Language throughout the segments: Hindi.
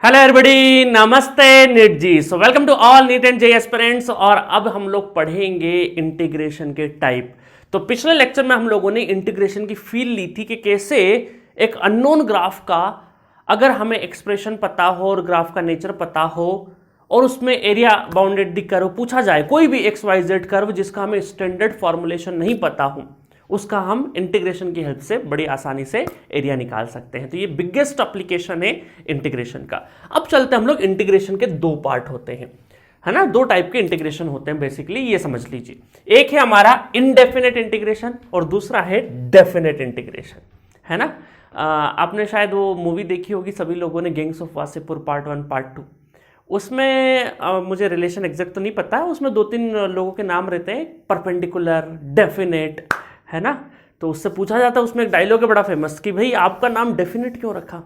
हेलो एवरीबॉडी, नमस्ते NEET ji. So welcome to all NEET and JEE aspirants. और अब हम लोग पढ़ेंगे इंटीग्रेशन के टाइप। तो पिछले लेक्चर में हम लोगों ने इंटीग्रेशन की फील ली थी कि कैसे एक अननोन ग्राफ का अगर हमें एक्सप्रेशन पता हो और ग्राफ का नेचर पता हो और उसमें एरिया बाउंडेड दी कर्व पूछा जाए, कोई भी एक्स वाई जेड कर्व जिसका हमें स्टैंडर्ड फॉर्मुलेशन नहीं पता हो, उसका हम इंटीग्रेशन की हेल्प से बड़ी आसानी से एरिया निकाल सकते हैं। तो ये बिगेस्ट एप्लीकेशन है इंटीग्रेशन का। अब चलते हम लोग इंटीग्रेशन के दो पार्ट होते हैं, है ना। दो टाइप के इंटीग्रेशन होते हैं बेसिकली, ये समझ लीजिए। एक है हमारा इनडेफिनेट इंटीग्रेशन और दूसरा है डेफिनेट इंटीग्रेशन, है ना। आपने शायद वो मूवी देखी होगी सभी लोगों ने, gangs of Wasseypur part 1 part 2। उसमें मुझे रिलेशन एग्जैक्ट तो नहीं पता है, उसमें 2-3 लोगों के नाम रहते हैं, परपेंडिकुलर, डेफिनेट, है ना। तो उससे पूछा जाता है, उसमें एक डायलॉग है बड़ा फेमस कि भाई आपका नाम डेफिनेट क्यों रखा।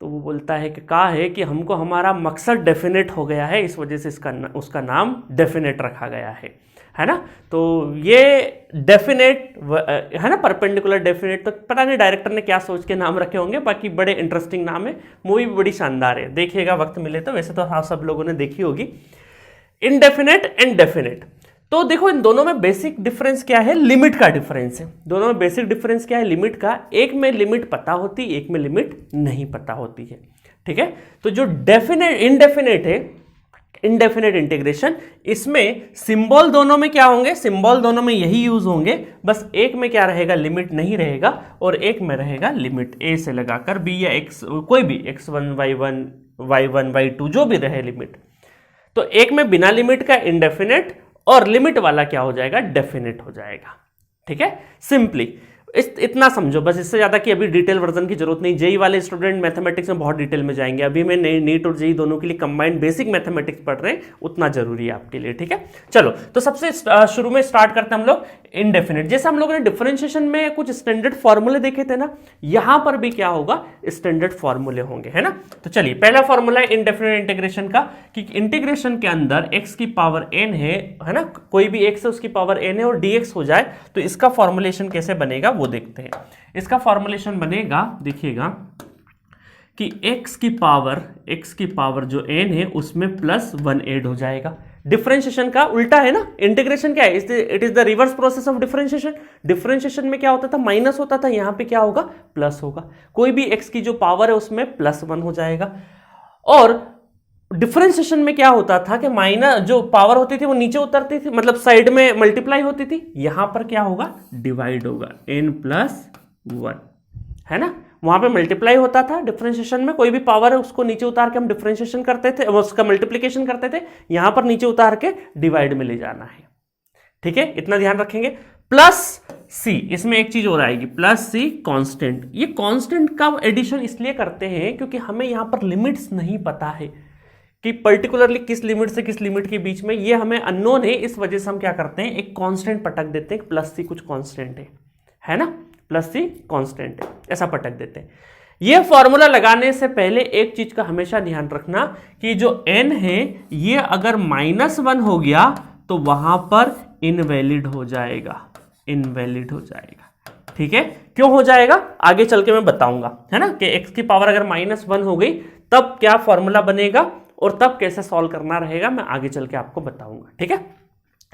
तो वो बोलता है कि कहा है कि हमको हमारा मकसद डेफिनेट हो गया है, इस वजह से उसका नाम डेफिनेट रखा गया है ना। तो ये डेफिनेट है ना, परपेंडिकुलर डेफिनेट। तो पता नहीं डायरेक्टर ने क्या सोच के नाम रखे होंगे, बाकी बड़े इंटरेस्टिंग नाम है। मूवी भी बड़ी शानदार है, देखिएगा वक्त मिले तो। वैसे तो हाँ, सब लोगों ने देखी होगी। इनडेफिनेट एंड डेफिनेट, तो देखो इन दोनों में बेसिक डिफरेंस क्या है, लिमिट का डिफरेंस है। दोनों में बेसिक डिफरेंस क्या है, लिमिट का। एक में लिमिट पता होती है, एक में लिमिट नहीं पता होती है, ठीक है। तो जो इनडेफिनेट है, इनडेफिनेट इंटीग्रेशन, इसमें सिंबल दोनों में क्या होंगे, सिंबल दोनों में यही यूज होंगे, बस एक में क्या रहेगा, लिमिट नहीं रहेगा, और एक में रहेगा लिमिट ए से लगाकर बी या एक्स, कोई भी x1 y1 y1 y2 जो भी रहे लिमिट। तो एक में बिना लिमिट का इनडेफिनेट और लिमिट वाला क्या हो जाएगा, डेफिनेट हो जाएगा, ठीक है। सिंपली इतना समझो बस, इससे ज्यादा की अभी डिटेल वर्जन की जरूरत नहीं। जेई वाले स्टूडेंट मैथमेटिक्स में बहुत डिटेल में जाएंगे, अभी मैं नीट और जेई दोनों के लिए कंबाइंड बेसिक मैथमेटिक्स पढ़ रहे हैं, उतना जरूरी है आपके लिए, ठीक है। चलो, तो सबसे शुरू में स्टार्ट करते हैं हम लोग इनडेफिनेट। जैसे हम लोगों ने डिफरेंशिएशन में कुछ स्टैंडर्ड फॉर्मूले देखे थे ना, यहां पर भी क्या होगा, स्टैंडर्ड फॉर्मूले होंगे, है ना। तो चलिए, पहला फॉर्मूला है इनडेफिनेट इंटीग्रेशन का कि इंटीग्रेशन के अंदर x की पावर n है ना, कोई भी x है उसकी पावर n है और dx हो जाए, तो इसका फॉर्मुलेशन कैसे बनेगा वो देखते हैं। इसका फॉर्मुलेशन बनेगा, देखिएगा कि x की पावर जो n है उसमें +1 ऐड हो जाएगा। डिफरेंशिएशन का उल्टा है ना, इंटीग्रेशन क्या है, it is the reverse process of differentiation. Differentiation में क्या होता था, माइनस होता था, यहां पे क्या होगा, प्लस होगा। कोई भी x की जो पावर है उसमें +1 हो जाएगा। और डिफरेंशिएशन में क्या होता था कि माइनस जो पावर होती थी वो नीचे उतरती थी, मतलब साइड में मल्टीप्लाई होती थी। यहां पर क्या होगा, डिवाइड होगा, n+1, है ना। वहां पे मल्टीप्लाई होता था डिफरेंशिएशन में, कोई भी पावर है उसको नीचे उतार के हम डिफरेंशिएशन करते थे, उसका मल्टीप्लिकेशन करते थे। यहां पर नीचे उतार के डिवाइड में ले जाना है, ठीक है, इतना ध्यान रखेंगे। प्लस सी, इसमें एक चीज और आएगी, प्लस सी कांस्टेंट। ये कांस्टेंट का एडिशन इसलिए करते हैं क्योंकि हमें यहां पर लिमिट्स नहीं पता है कि पर्टिकुलरली किस लिमिट से किस लिमिट के बीच में, ये हमें अननोन है। इस वजह से हम क्या करते हैं, एक कांस्टेंट पटक देते हैं, प्लस सी कुछ कांस्टेंट है ना, प्लस सी कांस्टेंट है, ऐसा पटक देते हैं। ये फॉर्मूला लगाने से पहले एक चीज का हमेशा ध्यान रखना कि जो n है ये अगर -1 हो गया तो वहां पर इनवैलिड हो जाएगा, इनवैलिड हो जाएगा, ठीक है। क्यों हो जाएगा आगे चल के मैं बताऊंगा, है ना, कि x की पावर अगर -1 हो गई तब क्या फॉर्मूला बनेगा और तब कैसे सॉल्व करना रहेगा, मैं आगे चल के आपको बताऊंगा, ठीक है।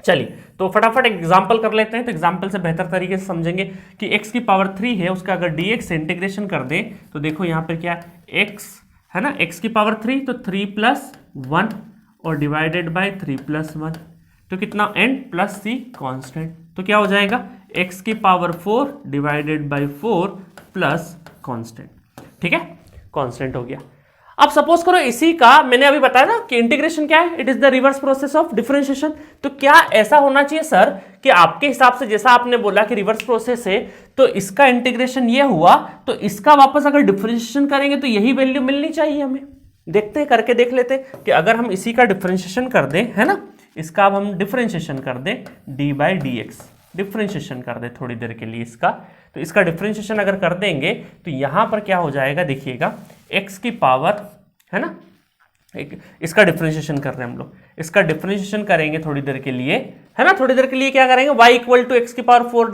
चलिए, तो फटाफट एग्जांपल कर लेते हैं। तो एग्जांपल से बेहतर तरीके से समझेंगे कि x की पावर 3 है, उसका अगर dx से इंटीग्रेशन कर दें तो देखो यहां पर क्या x है ना, x की पावर 3 तो 3+1 और डिवाइडेड बाय 3+1, तो कितना n+c कांस्टेंट, तो क्या हो जाएगा, x की power 4 divided by 4 plus constant, ठीक है, कांस्टेंट हो गया। अब सपोज करो इसी का मैंने अभी बताया ना कि इंटीग्रेशन क्या है, it is the reverse process of differentiation. तो क्या ऐसा होना चाहिए सर कि आपके हिसाब से, जैसा आपने बोला कि रिवर्स प्रोसेस है, तो इसका इंटीग्रेशन ये हुआ, तो इसका वापस अगर डिफरेंशिएशन करेंगे तो यही वैल्यू मिलनी चाहिए हमें। देखते हैं, करके देख लेते हैं कि अगर हम इसी का डिफरेंशिएशन कर दें, है ना, इसका अब हम डिफरेंशिएशन कर दें d/dx, डिफरेंशिएशन कर दें थोड़ी देर के लिए इसका, तो इसका डिफरेंशिएशन अगर कर देंगे तो यहां पर क्या हो जाएगा, देखिएगा x की पावर, है ना, इसका डिफरेंशिएशन कर रहे हैं हम लोग, इसका डिफरेंशिएशन करेंगे थोड़ी देर के लिए है ना। थोड़ी देर के लिए क्या करेंगे, y इक्वल टू एक्स की पावर 4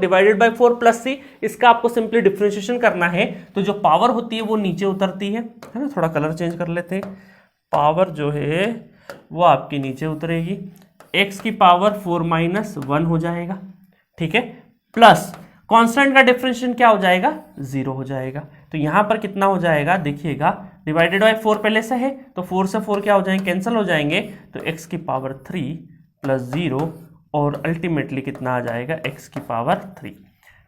डिवाइडेड बाई 4 प्लस सी, इसका आपको सिंपली डिफरेंशिएशन करना है। तो जो पावर होती है वो नीचे उतरती है ना। थोड़ा कलर चेंज कर लेते हैं, पावर जो है वो आपकी नीचे उतरेगी, x की पावर 4 माइनस 1 हो जाएगा, ठीक है, प्लस कांस्टेंट का डिफरेंशिएशन क्या हो जाएगा, 0 हो जाएगा। तो यहां पर कितना हो जाएगा देखिएगा, डिवाइडेड बाई 4 पहले से है तो 4 से 4 क्या हो जाएंगे, कैंसिल हो जाएंगे, तो x की पावर 3 प्लस 0 और अल्टीमेटली कितना आ जाएगा, x की पावर 3।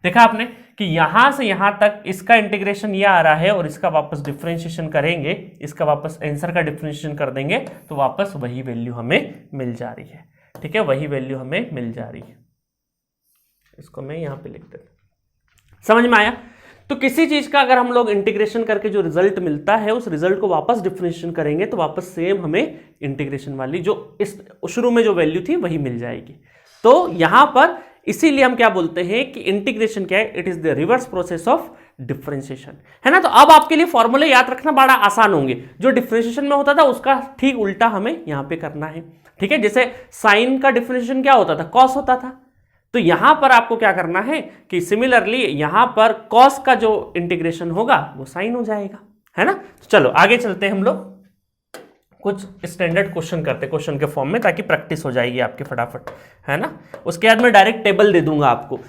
देखा आपने कि यहां से यहां तक इसका इंटीग्रेशन ये आ रहा है और इसका वापस डिफरेंशिएशन करेंगे, इसका वापस आंसर का डिफरेंशिएशन कर देंगे तो वापस वही वैल्यू हमें मिल जा रही है, ठीक है, वही वैल्यू हमें मिल जा रही है। इसको मैं यहां पे लिख देता हूं, समझ में आया। तो किसी चीज का अगर हम लोग इंटीग्रेशन करके जो रिजल्ट मिलता है उस रिजल्ट को वापस डिफरेंशिएशन करेंगे तो वापस सेम हमें इंटीग्रेशन वाली जो इस शुरू में जो वैल्यू थी वही मिल जाएगी। तो यहां पर इसीलिए हम क्या बोलते हैं कि इंटीग्रेशन क्या है, it is the reverse process of differentiation, है ना। तो अब आपके लिए फॉर्मूले याद रखना बड़ा आसान होंगे। जो डिफरेंशिएशन में होता था उसका ठीक उल्टा हमें यहां पे करना है, ठीक है। जैसे साइन का डिफरेंशिएशन क्या होता था, कॉस होता था, तो यहां पर आपको क्या करना है कि सिमिलरली यहां पर कॉस का जो इंटीग्रेशन होगा वो साइन हो जाएगा, है ना। तो चलो आगे चलते हैं, हम लोग कुछ स्टैंडर्ड क्वेश्चन करते हैं क्वेश्चन के फॉर्म में, ताकि प्रैक्टिस हो जाएगी आपकी फटाफट, है ना। उसके बाद मैं डायरेक्ट टेबल दे दूंगा आपको,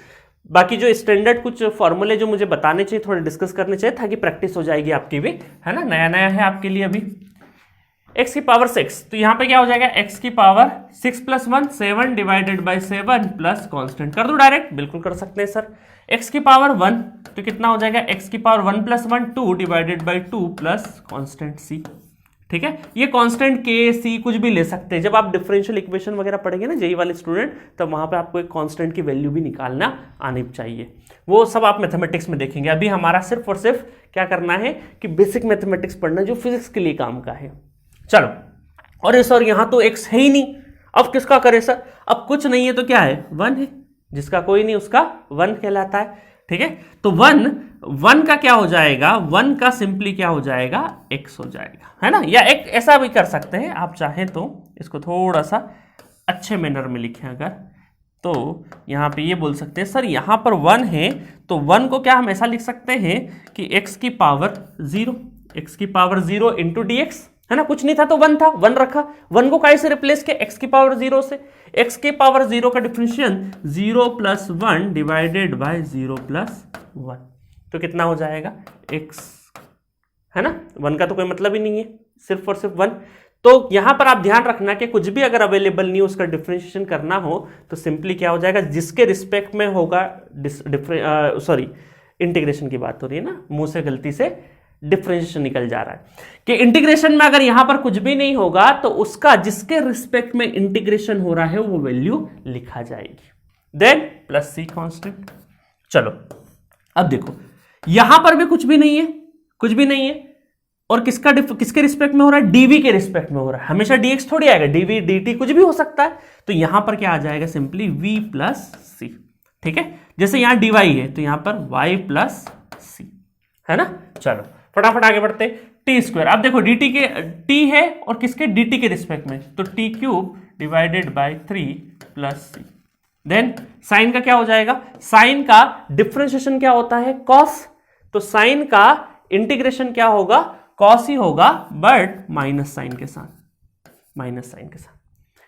बाकी जो स्टैंडर्ड कुछ फॉर्मूले जो मुझे बताने चाहिए, थोड़े डिस्कस करने चाहिए, ताकि प्रैक्टिस हो जाएगी आपकी भी, है ना। नया नया है आपके लिए अभी। x की पावर 6, तो यहां पे क्या हो जाएगा, x की power 6 plus 1 7 divided by 7 plus constant कर दो डायरेक्ट, बिल्कुल कर सकते हैं सर। x की पावर 1 तो कितना हो जाएगा, x की power 1 plus 1 2 divided by 2 plus constant c, ठीक है। ये कांस्टेंट k c कुछ भी ले सकते हैं। जब आप डिफरेंशियल इक्वेशन वगैरह पढ़ेंगे ना जेई वाले स्टूडेंट, तब वहां पे आपको एक कांस्टेंट की वैल्यू भी निकालना आनी चाहिए, वो सब आप मैथमेटिक्स में देखेंगे। अभी हमारा सिर्फ और सिर्फ क्या करना है कि बेसिक मैथमेटिक्स पढ़ना जो फिजिक्स के लिए काम का है। चलो, और सर यहां तो x है ही नहीं, अब किसका करें सर, अब कुछ नहीं है तो क्या है, 1 है, जिसका कोई नहीं उसका 1 कहलाता है, ठीक है। तो 1 का क्या हो जाएगा, 1 का सिंपली क्या हो जाएगा, x हो जाएगा, है ना। या एक ऐसा भी कर सकते हैं आप चाहें तो, इसको थोड़ा सा अच्छे मैनर में लिखें अगर, तो यहां पे ये बोल सकते हैं सर यहां पर 1 है तो 1 को क्या हम ऐसा लिख सकते हैं कि x की पावर 0 इंटू dx, है ना। कुछ नहीं था तो 1 था, 1 रखा, 1 को कैसे रिप्लेस किया, x की पावर 0 से। x की पावर 0 का differentiation 0 plus 1 divided by 0 plus 1, तो कितना हो जाएगा x, है ना। 1 का तो कोई मतलब ही नहीं है, सिर्फ और सिर्फ 1। तो यहां पर आप ध्यान रखना कि कुछ भी अगर अवेलेबल नहीं हो उसका डिफरेंशिएशन करना हो तो सिंपली क्या हो जाएगा, जिसके रिस्पेक्ट में होगा, सॉरी इंटीग्रेशन की बात हो रही है ना, मुंह से गलती से डिफरेंशिएशन निकल जा रहा है कि इंटीग्रेशन में अगर यहां पर कुछ भी नहीं होगा तो उसका जिसके रिस्पेक्ट में इंटीग्रेशन हो रहा है वो वैल्यू लिखा जाएगी, देन प्लस सी कांस्टेंट। चलो अब देखो यहां पर भी कुछ भी नहीं है, और किसके रिस्पेक्ट में हो रहा है, dv के रिस्पेक्ट में हो रहा है, हमेशा dx थोड़ी आएगा, dv dt कुछ भी हो सकता है। तो यहां पर क्या आ जाएगा, सिंपली v प्लस सी, ठीक है। जैसे यहां dy है तो यहां पर y प्लस सी, है ना। चलो फटाफट आगे बढ़ते, टी स्क्वायर, अब देखो dt के t है और किसके, dt के रिस्पेक्ट में, तो t cube divided by 3 plus c. Then sine का क्या हो जाएगा, साइन का डिफरेंशिएशन क्या होता है, कॉस, तो साइन का इंटीग्रेशन क्या होगा, कॉस ही होगा, बट माइनस साइन के साथ,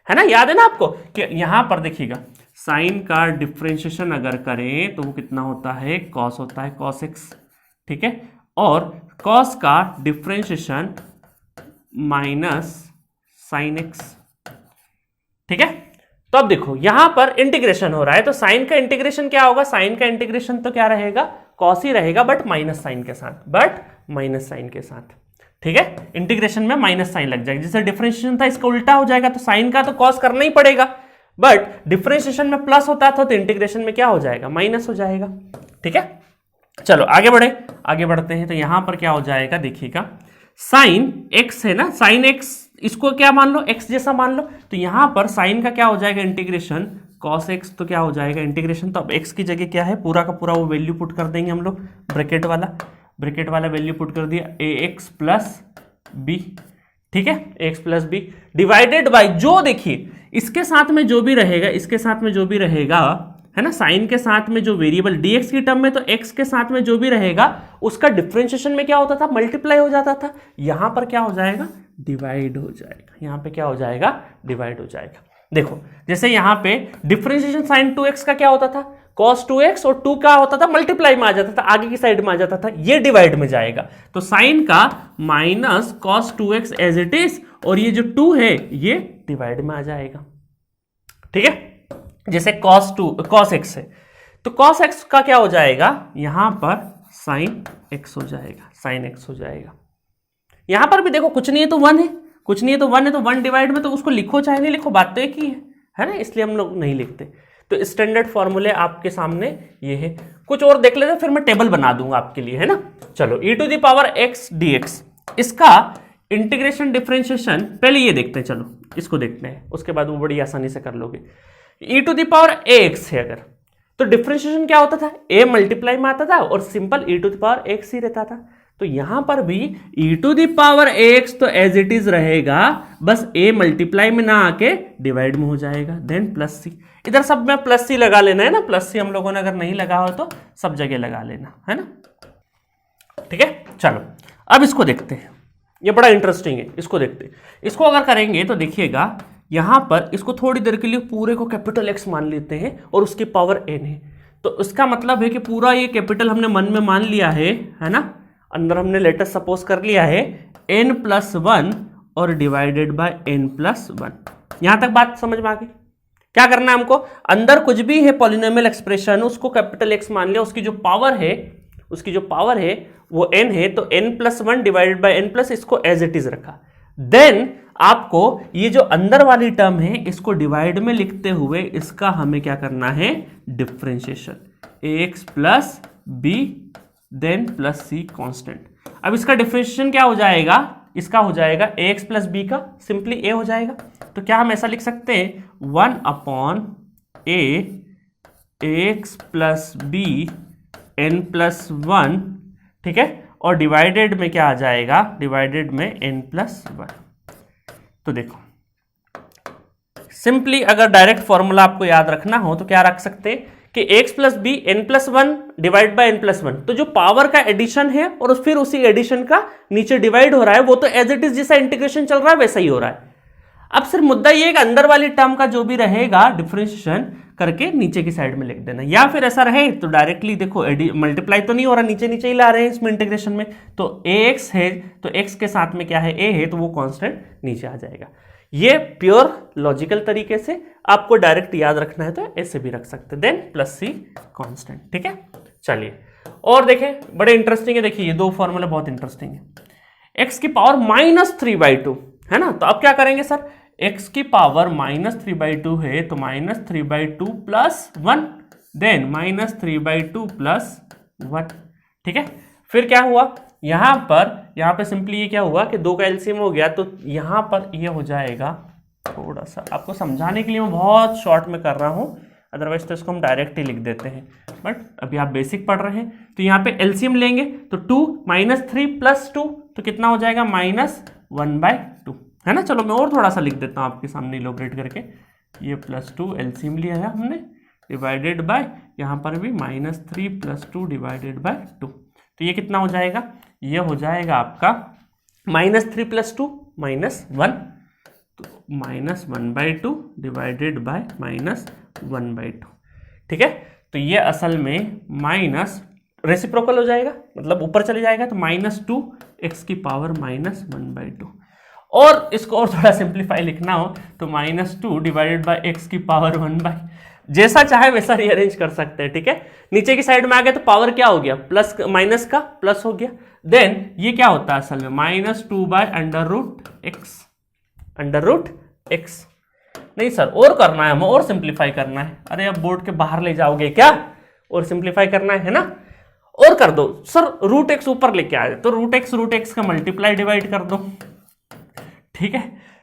है ना। याद है ना आपको कि यहां पर देखिएगा साइन का डिफरेंशिएशन अगर करें तो वो कितना होता है, कॉस होता है, कॉस एक्स, ठीक है। और कॉस का डिफरेंशिएशन माइनस साइन एक्स, ठीक है। तो अब देखो यहां पर इंटीग्रेशन हो रहा है तो साइन का इंटीग्रेशन क्या होगा, साइन का इंटीग्रेशन तो क्या रहेगा, कॉस ही रहेगा, बट माइनस साइन के साथ, ठीक है। इंटीग्रेशन में माइनस साइन लग जाएगा, जैसे डिफरेंशिएशन था इसका उल्टा हो जाएगा, तो साइन का तो कॉस करना ही पड़ेगा, बट डिफरेंशिएशन में प्लस होता था तो इंटीग्रेशन में क्या हो जाएगा, माइनस हो जाएगा, ठीक है। चलो आगे बढ़ते हैं, तो यहां पर क्या हो जाएगा देखिएगा, साइन एक्स है ना, साइन एक्स इसको क्या मान लो, एक्स जैसा मान लो, तो यहां पर साइन का क्या हो जाएगा, इंटीग्रेशन कॉस एक्स, तो क्या हो जाएगा इंटीग्रेशन, तो अब एक्स की जगह क्या है, पूरा का पूरा वो वैल्यू पुट कर देंगे हम लोग, ब्रैकेट वाला वैल्यू पुट कर दिया, ए एक्स प्लस बी, ठीक है, x plus b divided by, जो देखिए इसके साथ में जो भी रहेगा, इसके साथ में जो भी रहेगा, है ना, साइन के साथ में जो वेरिएबल dx की टर्म में, तो x के साथ में जो भी रहेगा उसका डिफरेंशिएशन में क्या होता था, मल्टीप्लाई हो जाता था। यहां पर क्या हो जाएगा, डिवाइड हो जाएगा। यहां पे क्या हो जाएगा, डिवाइड हो जाएगा। देखो जैसे यहां पे डिफरेंशिएशन साइन 2x का क्या होता था, cos 2x, और 2 का होता था मल्टीप्लाई में आ जाता था, आगे की साइड में आ जाता था, ये डिवाइड में जाएगा। तो साइन का minus cos 2x as it is, और ये जो 2 है ये डिवाइड में आ जाएगा। ठीक है, जैसे cos x है तो cos x का क्या हो जाएगा, यहां पर sin x हो जाएगा, sin x हो जाएगा। यहां पर भी देखो कुछ नहीं है तो 1 है, कुछ नहीं है तो 1 है, तो 1 डिवाइड में तो उसको लिखो चाहे नहीं लिखो, बात तो एक ही है ना, इसलिए हम लोग नहीं लिखते। तो स्टैंडर्ड फॉर्मूले आपके सामने ये है। कुछ और देख लेते, फिर मैं टेबल बना दूंगा आपके लिए, है ना। चलो e⁻x dx, इसका इंटीग्रेशन डिफरेंशिएशन पहले ये देखते हैं, चलो इसको देखते हैं, उसके बाद वो बड़ी आसानी से कर लोगे। e⁻ax है अगर, तो डिफरेंशिएशन क्या होता था, a मल्टीप्लाई में आता था और सिंपल e⁻x ही रहता था। तो यहां पर भी e⁻ax तो एज इट इज रहेगा, बस a मल्टीप्लाई में ना आके डिवाइड में हो जाएगा, देन प्लस सी। इधर सब में प्लस सी लगा लेना है ना, प्लस सी हम लोगों ने अगर नहीं लगा हो तो सब जगह लगा लेना है ना। ठीक है, चलो अब इसको देखते हैं, ये बड़ा इंटरेस्टिंग है, इसको देखते हैं। इसको अगर करेंगे तो देखिएगा, यहां पर इसको थोड़ी देर के लिए पूरे को कैपिटल X मान लेते हैं और उसकी पावर n है। तो इसका मतलब है कि पूरा ये कैपिटल हमने मन में मान लिया है ना, अंदर हमने लेटर सपोज कर लिया है n+1 और डिवाइडेड बाय n+1। यहां तक बात समझ में आ गई। क्या करना है हमको, अंदर कुछ भी है पॉलिनोमियल एक्सप्रेशन, उसको कैपिटल X मान लिया, उसकी जो पावर है वो n है, तो n+1 डिवाइडेड बाय n+, इसको एज इट इज रखा। देन आपको ये जो अंदर वाली टर्म है इसको डिवाइड में लिखते हुए इसका हमें क्या करना है, differentiation, ax plus B then plus सी कांस्टेंट। अब इसका डिफरेंशिएशन क्या हो जाएगा, इसका हो जाएगा ax प्लस बी का सिंपली a हो जाएगा। तो क्या हम ऐसा लिख सकते हैं, 1/a ax plus b n+1, ठीक है, और डिवाइडेड में क्या आ जाएगा, डिवाइडेड में n+1। तो देखो सिंपली अगर डायरेक्ट फॉर्मूला आपको याद रखना हो तो क्या रख सकते हैं कि x plus b n+1 divide by n+1, तो जो पावर का एडिशन है और फिर उसी एडिशन का नीचे डिवाइड हो रहा है, वो तो एज इट इज जैसा इंटीग्रेशन चल रहा है वैसा ही हो रहा है। अब सिर्फ मुद्दा ये है कि अंदर वाली टर्म का जो भी रहेगा डिफरेंशिएशन करके नीचे की साइड में लिख देना, या फिर ऐसा रहे तो डायरेक्टली देखो मल्टीप्लाई तो नहीं हो रहा, नीचे नीचे ही ला रहे हैं इसमें इंटीग्रेशन में, तो ax है तो x के साथ में क्या है, a है, तो वो कांस्टेंट नीचे आ जाएगा। ये प्योर लॉजिकल तरीके से आपको डायरेक्ट याद रखना है तो ऐसे भी रख सकते हैं, देन प्लस सी कांस्टेंट। ठीक है, चलिए और देखें, बड़े इंटरेस्टिंग है, देखिए ये दो फॉर्मूले बहुत इंटरेस्टिंग है। x की पावर -3/2 है ना, तो अब क्या करेंगे सर, x की पावर -3/2 है तो -3/2 प्लस 1, देन -3/2 प्लस 1। ठीक है, फिर क्या हुआ, यहाँ पे सिंपली ये क्या हुआ कि 2 का एलसीएम हो गया, तो यहाँ पर ये हो जाएगा, थोड़ा सा आपको समझाने के लिए मैं बहुत शॉर्ट में कर रहा हूँ, अदरवाइज तो इसको हम डायरेक्ट ही लिख देते हैं, बट अभी आप बेसिक पढ़ रहे हैं। तो यहाँ पे एलसीएम लेंगे तो 2 -3 प्लस 2 तो कितना हो जाएगा, -1/2 है ना। चलो मैं और थोड़ा सा लिख देता हूँ आपके सामने इलोबरेट करके, ये +2 एलसीएम लिया है हमने, डिवाइडेड बाय यहाँ पर भी -3 + 2 डिवाइडेड बाय 2, तो ये कितना हो जाएगा, ये हो जाएगा आपका -3 + 2 -1, तो -1/2 डिवाइडेड बाय -1/2। ठीक है, तो ये असल में माइनस रेसिप्रोकल हो जाएगा, मतलब ऊपर चले जाएगा, तो -2 x की पावर -1/2। और इसको और थोड़ा सिंप्लीफाई लिखना हो तो -2 डिवाइडेड बाय x की पावर 1/, जैसा चाहे वैसा रीअरेंज कर सकते हैं। ठीक है, नीचे की साइड में आ गया तो पावर क्या हो गया, प्लस माइनस का प्लस हो गया, देन ये क्या होता है असल में -2/√x, √x। नहीं सर और करना है, हमें और सिंप्लीफाई करना है। अरे अब बोर्ड के बाहर ले जाओगे क्या, और सिंप्लीफाई करना है ना, और कर दो सर, √x ऊपर लेके आए तो √x का मल्टीप्लाई डिवाइड कर दो। ठीक है,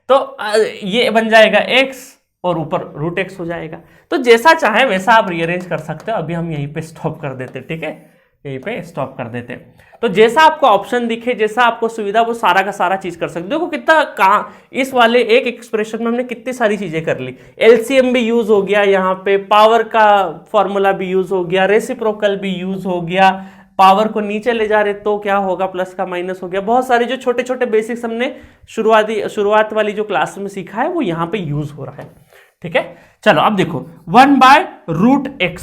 तो ये बन जाएगा x और ऊपर √x हो जाएगा। तो जैसा चाहे वैसा आप रीअरेंज कर सकते हो, अभी हम यहीं पे स्टॉप कर देते। ठीक है, यहीं पे स्टॉप कर देते हैं। तो जैसा आपको ऑप्शन दिखे, जैसा आपको सुविधा, वो सारा का सारा चीज कर सकते हो। देखो कितना कहाँ इस वाले एक एक्सप्रेशन में हमने कितनी सारी चीजें कर ली। एलसीएम भी यूज हो गया, यहाँ पे पावर का फॉर्मूला भी यूज हो गया, रेसिप्रोकल भी यूज हो गया, पावर को नीचे ले जा रहे तो क्या होगा, प्लस का माइनस हो गया। बहुत सारे जो छोटे छोटे बेसिक्स हमने शुरुआत वाली जो क्लास में सीखा है वो यहाँ पे यूज हो रहा है। ठीक है, चलो अब देखो 1/√x,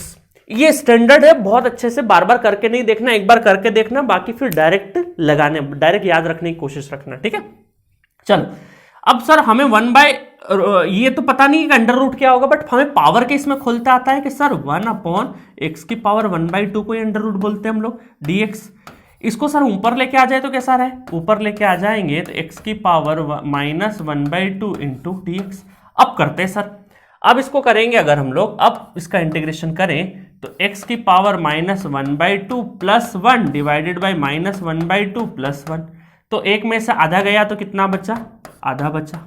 ये स्टैंडर्ड है, बहुत अच्छे से बार बार करके नहीं देखना, एक बार करके देखना, बाकी फिर डायरेक्ट याद रखने की कोशिश रखना। ठीक है, चलो अब सर हमें ये तो पता नहीं कि अंडर रूट क्या होगा, बट हमें पावर के इसमें खुलता आता है कि सर 1/x की पावर 1/2 को अंडर रूट बोलते हैं हम लोग, dx। इसको सर ऊपर लेके आ जाए तो कैसा रहे, ऊपर लेके आ जाएंगे तो x की पावर -1/2 इंटू dx। अब करते हैं सर, अब इसको करेंगे अगर हम लोग, अब इसका इंटीग्रेशन करें तो x की power -1/2 plus 1 divided by -1/2 plus 1, तो एक में से आधा गया तो कितना बचा, आधा बचा।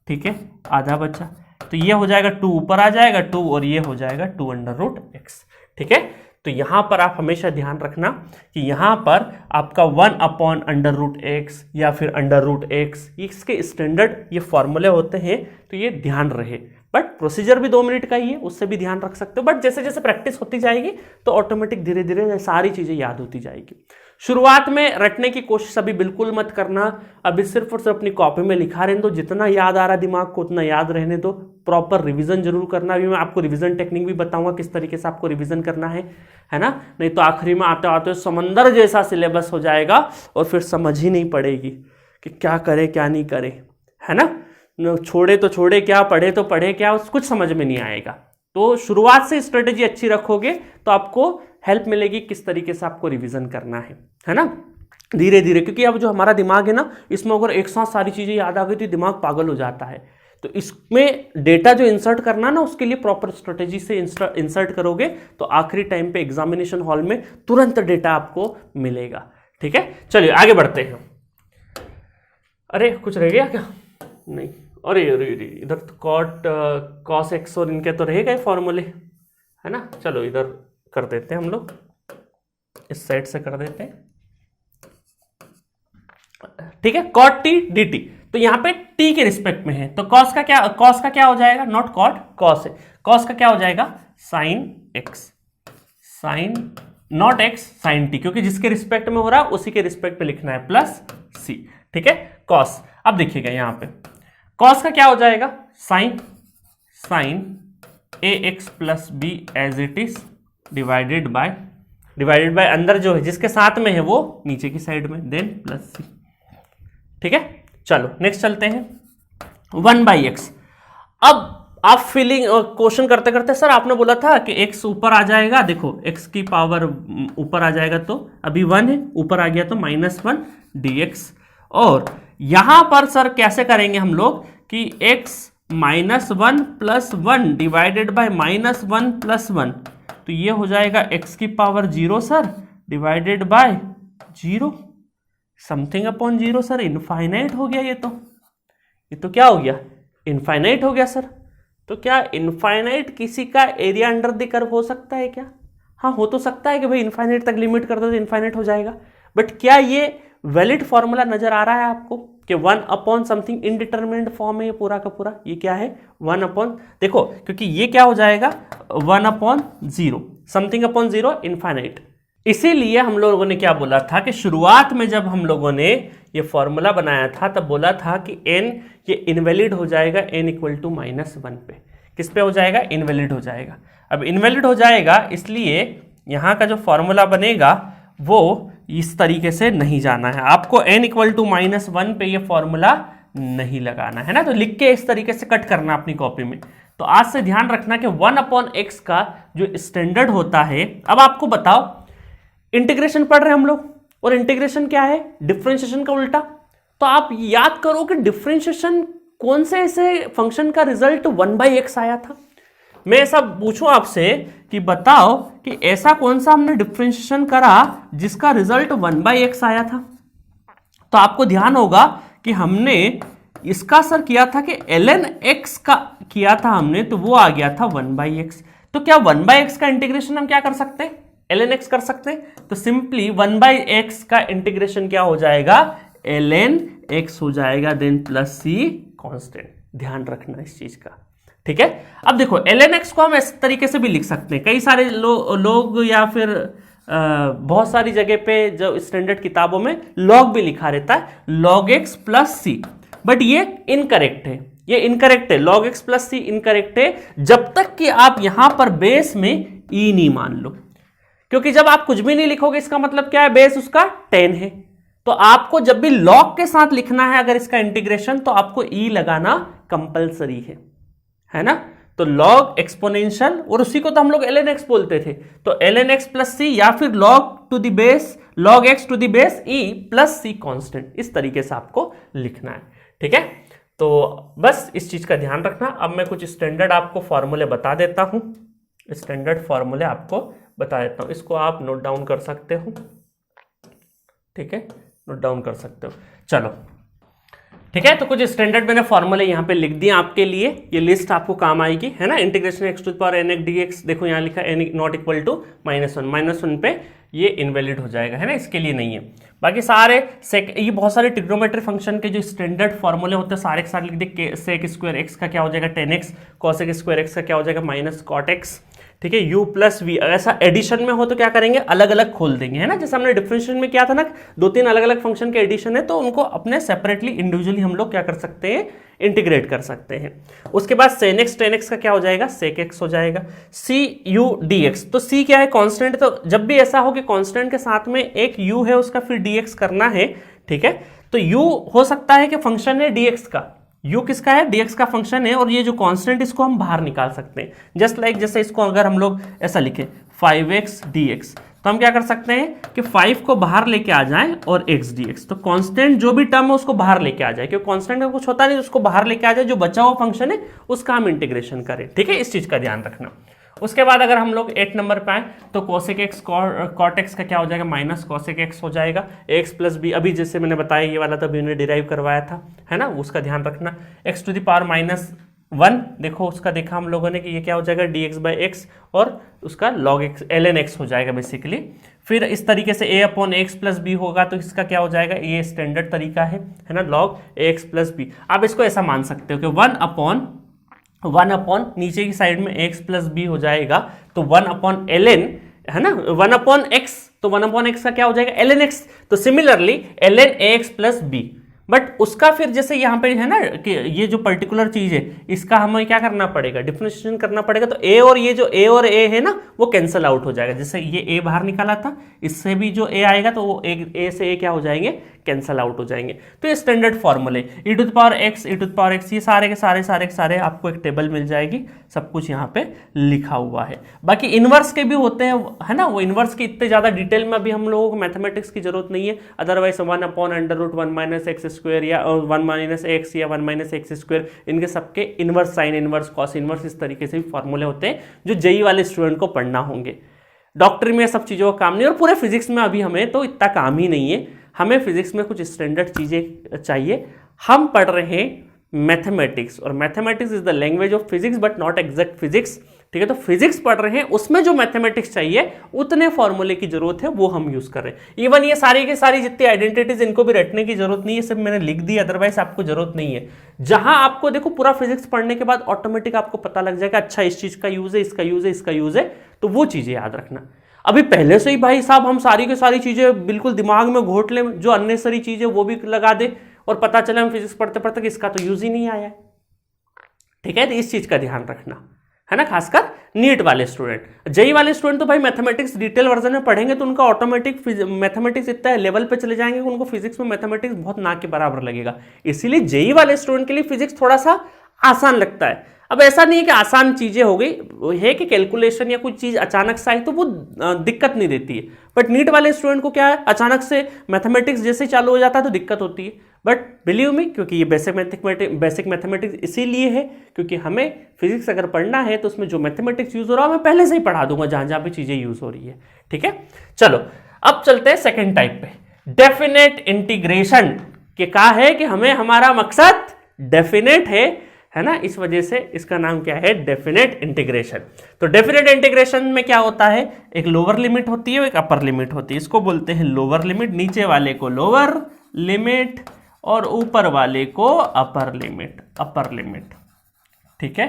ठीक है, आधा बचा, तो ये हो जाएगा 2 ऊपर आ जाएगा 2, और ये हो जाएगा 2/√x। ठीक है, तो यहां पर आप हमेशा ध्यान रखना कि यहां पर आपका 1/√x या फिर √x, इसके स्टैंडर्ड ये फॉर्मूले होते हैं, तो ये ध्यान रहे। बट प्रोसीजर भी 2 मिनट का ही है, उससे भी ध्यान रख सकते हो, बट जैसे जैसे प्रैक्टिस होती जाएगी तो ऑटोमेटिक धीरे धीरे सारी चीजें याद होती जाएगी। शुरुआत में रटने की कोशिश अभी बिल्कुल मत करना, अभी सिर्फ और सिर्फ अपनी कॉपी में लिखा रहने दो, जितना याद आ रहा दिमाग को उतना याद रहने दो, प्रॉपर रिवीजन जरूर करना। अभी मैं आपको रिवीजन टेक्निक भी बताऊंगा किस तरीके से आपको रिवीजन करना है ना, नहीं तो आखिरी में आते आते समंदर जैसा सिलेबस हो जाएगा और फिर समझ ही नहीं पड़ेगी कि क्या करे क्या नहीं करे, है ना, छोड़े तो छोड़े क्या, पढ़े तो पढ़े क्या, कुछ समझ में नहीं आएगा। तो शुरुआत से स्ट्रेटेजी अच्छी रखोगे तो आपको हेल्प मिलेगी किस तरीके से आपको रिवीजन करना है ना, धीरे धीरे। क्योंकि अब जो हमारा दिमाग है ना, इसमें अगर एक साथ सारी चीजें याद आ गई तो दिमाग पागल हो जाता है। तो इसमें डेटा जो इंसर्ट करना ना, उसके लिए प्रॉपर स्ट्रेटेजी से इंसर्ट करोगे तो आखिरी टाइम पे एग्जामिनेशन हॉल में तुरंत डेटा आपको मिलेगा। ठीक है, चलिए आगे बढ़ते हैं। अरे कुछ रह गया क्या, नहीं, अरे इधर तो cos x और इनके तो रह गए फॉर्मूले, है ना। चलो इधर कर देते हैं हम लोग, इस साइड से कर देते हैं। ठीक है, cot t dt, तो यहां पे t के रिस्पेक्ट में है, तो cos का क्या हो जाएगा, नॉट cot, cos है, cos का क्या हो जाएगा sin x, sin not x sin t, क्योंकि जिसके रिस्पेक्ट में हो रहा है उसी के रिस्पेक्ट पे लिखना है, प्लस c। ठीक है, cos, अब देखिएगा यहां पे cos का क्या हो जाएगा sin ax plus b as it is divided by अंदर जो है जिसके साथ में है वो नीचे की साइड में, देन प्लस c। ठीक है, चलो नेक्स्ट चलते हैं 1/x। अब आप फीलिंग क्वेश्चन करते करते, सर आपने बोला था कि x ऊपर आ जाएगा, देखो x की पावर ऊपर आ जाएगा तो अभी 1 है, ऊपर आ गया तो -1 dx। और यहां पर सर कैसे करेंगे हम लोग कि x -1 plus 1 divided by -1 plus 1, तो ये हो जाएगा x की power 0 sir divided by 0 something upon 0 sir, infinite हो गया ये तो क्या हो गया, इनफाइनाइट हो गया सर। तो क्या इनफाइनाइट किसी का एरिया अंडर द कर्व हो सकता है क्या, हाँ हो तो सकता है कि भाई इनफाइनाइट तक लिमिट कर दो तो इनफाइनाइट हो जाएगा, बट क्या ये वैलिड फॉर्मूला नजर आ रहा है आपको कि 1 समथिंग इनडिटरमिनेट फॉर्म है ये पूरा का पूरा, ये क्या है 1 देखो, क्योंकि ये क्या हो जाएगा 1/0 समथिंग अपॉन 0 इनफाइनाइट। इसीलिए हम लोगों ने क्या बोला था कि शुरुआत में जब हम लोगों ने ये फॉर्मूला बनाया था तब बोला था कि n ये इनवैलिड हो जाएगा n = -1 पे, किस पे हो जाएगा, इनवैलिड हो जाएगा। अब इनवैलिड हो जाएगा इसलिए यहाँ का जो फॉर्मूला बनेगा वो इस तरीके से नहीं जाना है, आपको n = -1 पे ये फॉर्मूला नहीं लगाना है ना, तो लिख के इस तरीके से कट करना अपनी कॉपी में। तो आज से ध्यान रखना कि 1/x का जो स्टैंडर्ड होता है। अब आपको बताओ, इंटीग्रेशन पढ़ रहे हैं हम लोग, और इंटीग्रेशन क्या है, डिफरेंशिएशन का उल्टा। तो आप याद करो कि डिफरेंशिएशन कौन से ऐसे फंक्शन का रिजल्ट 1/x आया था। मैं ऐसा पूछूं आपसे कि बताओ कि ऐसा कौन सा हमने डिफरेंशिएशन करा जिसका रिजल्ट 1/x आया था। तो आपको ध्यान होगा कि हमने इसका सर किया था कि ln x का किया था हमने, तो वो आ गया था 1/x। तो क्या 1/x का इंटीग्रेशन हम क्या कर सकते हैं, ln x कर सकते हैं, तो सिंपली 1/x का इंटीग्रेशन क्या हो जाएगा, ln x हो जाएगा, देन प्लस c कांस्टेंट। ध्यान रखना इस चीज का, ठीक है। अब देखो ln x को हम इस तरीके से भी लिख सकते हैं, कई सारे लोग या फिर बहुत सारी जगह पे जो स्टैंडर्ड किताबों में log भी लिखा रहता है, log x plus c, but ये इनकरेक्ट है, ये इनकरेक्ट है, log x plus c incorrect है जब तक कि आप यहां पर बेस में e नहीं मान लो, क्योंकि जब आप कुछ भी नहीं लिखोगे इसका मतलब क्या है, बेस उसका 10 है, तो आपको जब भी log के साथ लिखना है अगर इसका इंटीग्रेशन, तो आपको e लगाना कंपलसरी है ना। तो log एक्सपोनेंशियल, और उसी को तो हम लोग ln x बोलते थे, तो ln x प्लस सी या फिर log to the base log x to the base e plus C constant, इस तरीके से आपको लिखना है, ठीक है। तो बस इस चीज का ध्यान रखना। अब मैं कुछ स्टैंडर्ड आपको फॉर्मूले बता देता हूं, स्टैंडर्ड फॉर्मूले आपको बता देता हूं, इसको आप नोट डाउन कर सकते हो, ठीक है, नोट डाउन कर सकते हो। चलो ठीक है, तो कुछ स्टैंडर्ड मैंने फॉर्मूले यहाँ पे लिख दिए आपके लिए, ये लिस्ट आपको काम आएगी, है ना। Integration x to the power n dx, देखो यहाँ लिखा n नॉट इक्वल टू -1 पे ये इनवैलिड हो जाएगा, है ना, इसके लिए नहीं है। बाकी सारे ये बहुत सारे ट्रिग्नोमेट्री फंक्शन के जो स्टैंडर्ड फॉर्मूले होते हैं सारे के सारे लिख दिए। सेक स्क्वायर एक्स का क्या हो जाएगा 10x, कॉसेक स्क्वायर एक्स का क्या हो जाएगा -cot x, ठीक है। u प्लस वी, ऐसा एडिशन में हो तो क्या करेंगे, अलग अलग खोल देंगे, है ना, जैसे हमने डिफरेंशिएशन में किया था ना, 2-3 अलग अलग फंक्शन के एडिशन है, तो उनको अपने सेपरेटली इंडिविजुअली हम लोग क्या कर सकते हैं, इंटीग्रेट कर सकते हैं। उसके बाद सेन एक्स टेन एक्स का क्या हो जाएगा, सेक एक्स हो जाएगा। सी यू डी एक्स, तो सी क्या है, कांस्टेंट, तो जब भी ऐसा हो कि कांस्टेंट के साथ में एक u है उसका फिर dx करना है, ठीक है, तो u हो सकता है कि फंक्शन है dx का, u किसका है, dx का फंक्शन है, और ये जो कांस्टेंट इसको हम बाहर निकाल सकते हैं, जस्ट लाइक जैसे इसको अगर हम लोग ऐसा लिखें 5x dx, तो हम क्या कर सकते हैं कि 5 को बाहर लेके आ जाएं और x dx, तो कांस्टेंट जो भी टर्म है उसको बाहर लेके आ जाए, क्योंकि कांस्टेंट का कुछ होता नहीं, उसको बाहर लेके आ जाए, जो बचा हुआ फंक्शन है उसका हम इंटीग्रेशन करें, ठीक है, इस चीज का ध्यान रखना। उसके बाद अगर हम लोग 8 नंबर पे आए तो कोसेक एक्स कॉट एक्स का क्या हो जाएगा, माइनस कोसेक एक्स हो जाएगा, एक्स प्लस बी, अभी जैसे मैंने बताया ये वाला तो अभी हमने डिराइव करवाया था, है ना, उसका ध्यान रखना। एक्स टू द पावर -1, देखो उसका देखा हम लोगों ने कि ये क्या हो जाएगा dx बाई एक्स, और उसका log x ln x हो जाएगा बेसिकली। फिर इस तरीके से a upon x plus b होगा, तो इसका क्या हो जाएगा, ये स्टैंडर्ड तरीका है ना, log ax प्लस बी। आप इसको ऐसा मान सकते हो कि 1 अपॉन नीचे की साइड में x प्लस बी हो जाएगा, तो 1 अपॉन ln, है ना, 1 अपॉन x, तो 1 अपॉन x का क्या हो जाएगा ln x, तो similarly ln ax plus b, but उसका फिर जैसे यहाँ पे है ना कि ये जो पर्टिकुलर चीज है इसका हमें क्या करना पड़ेगा, डिफरेंशिएशन करना पड़ेगा, तो a और ये जो a और a है ना वो कैंसिल आउट हो जाएगा, जैसे ये a बाहर निकाला था, इससे भी जो a आएगा तो वो a से a क्या हो जाएंगे, कैंसिल आउट हो जाएंगे। तो ये स्टैंडर्ड फॉर्मूले e to the power x, ये सारे के सारे आपको एक टेबल मिल जाएगी, सब कुछ यहाँ पे लिखा हुआ है। बाकी इनवर्स के भी होते हैं, है ना, वो इनवर्स के इतने ज्यादा डिटेल में अभी हम लोगों को मैथमेटिक्स की जरूरत नहीं है, otherwise 1 upon √1 minus x square या 1 माइनस एक्स या 1 माइनस एक्स स्क्वायर, इनके सबके inverse, sine inverse, cos inverse, इस तरीके से भी फॉर्मूले होते हैं जो जेई वाले स्टूडेंट को पढ़ना होंगे। डॉक्टरी में सब चीज़ों का काम नहीं, और पूरे फिजिक्स में अभी हमें तो इतना काम ही नहीं है, हमें फिजिक्स में कुछ स्टैंडर्ड चीज़ें चाहिए। हम पढ़ रहे हैं मैथमेटिक्स, और mathematics is the language of physics but not exact physics, ठीक है। तो फिजिक्स पढ़ रहे हैं, उसमें जो मैथमेटिक्स चाहिए उतने फॉर्मूले की जरूरत है वो हम यूज कर रहे हैं। इवन ये सारी की सारी जितनी आइडेंटिटीज इनको भी रटने की जरूरत नहीं है, सब मैंने लिख दी, अदरवाइज आपको जरूरत नहीं है। जहां आपको देखो पूरा फिजिक्स पढ़ने के बाद ऑटोमेटिक आपको पता लग जाएगा, अच्छा इस चीज का यूज है, इसका यूज है, इसका यूज है, तो वो चीजें याद रखना। अभी पहले से ही भाई साहब हम सारी की सारी चीजें बिल्कुल दिमाग में घोट लें, जो अननेसरी चीजें वो भी लगा दे, और पता चले हम फिजिक्स पढ़ते पढ़ते कि इसका तो यूज ही नहीं आया है, ठीक है। तो इस चीज का ध्यान रखना, है ना, खासकर नीट वाले स्टूडेंट। जेई वाले स्टूडेंट तो भाई मैथमेटिक्स डिटेल वर्जन में पढ़ेंगे तो उनका ऑटोमेटिक मैथमेटिक्स इतना लेवल पे चले जाएंगे कि उनको फिजिक्स में मैथमेटिक्स बहुत ना के बराबर लगेगा। इसीलिए जेई वाले स्टूडेंट के लिए फिजिक्स थोड़ा सा आसान लगता है। अब ऐसा नहीं है कि आसान चीजें हो गई है कि कैलकुलेशन या कोई चीज अचानक से आई तो वो दिक्कत नहीं देती है, बट नीट वाले स्टूडेंट को क्या है, अचानक से मैथमेटिक्स जैसे चालू हो जाता है तो दिक्कत होती है। बट बिलीव मी, क्योंकि ये बेसिक मैथमेटिक्स इसीलिए है क्योंकि हमें फिजिक्स अगर पढ़ना है तो उसमें जो मैथमेटिक्स यूज हो रहा है मैं पहले से ही पढ़ा दूंगा जहां जहां पे चीजें यूज हो रही है, ठीक है। चलो अब चलते हैं सेकेंड टाइप पे, डेफिनेट इंटीग्रेशन के। कहा है कि हमें हमारा मकसद डेफिनेट है है ना, इस वजह से इसका नाम क्या है, डेफिनेट इंटीग्रेशन। तो डेफिनेट इंटीग्रेशन में क्या होता है, एक लोअर लिमिट होती है और एक अपर लिमिट होती है, इसको बोलते हैं लोअर लिमिट, नीचे वाले को लोअर लिमिट और ऊपर वाले को अपर लिमिट। ठीक है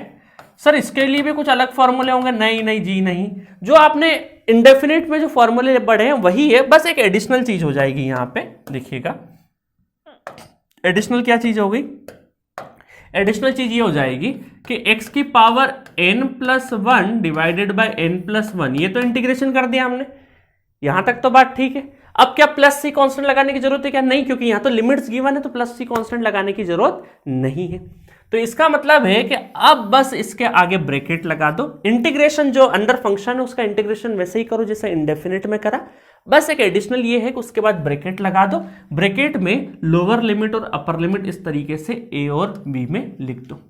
सर, इसके लिए भी कुछ अलग फॉर्मूले होंगे? नहीं जी नहीं, जो आपने इंडेफिनिट में जो फॉर्मूले पढ़े हैं वही है, बस एक एडिशनल चीज हो जाएगी यहाँ पे, देखिएगा एडिशनल क्या चीज हो गई, एडिशनल चीज ये हो जाएगी कि x की power n+1 divided by n+1, ये तो इंटीग्रेशन कर दिया हमने, यहां तक तो बात ठीक है। अब क्या प्लस सी कांस्टेंट लगाने की जरूरत है क्या? नहीं, क्योंकि यहां तो लिमिट्स गिवन है तो प्लस सी कांस्टेंट लगाने की जरूरत नहीं है। तो इसका मतलब है कि अब बस इसके आगे ब्रैकेट लगा दो, इंटीग्रेशन जो अंडर फंक्शन है उसका इंटीग्रेशन वैसे ही करो जैसे इंडेफिनिट में करा, बस एक एडिशनल ये है कि उसके बाद ब्रैकेट लगा दो, ब्रैकेट में लोअर लिमिट और अपर लिमिट इस तरीके से a और b में लिख दो।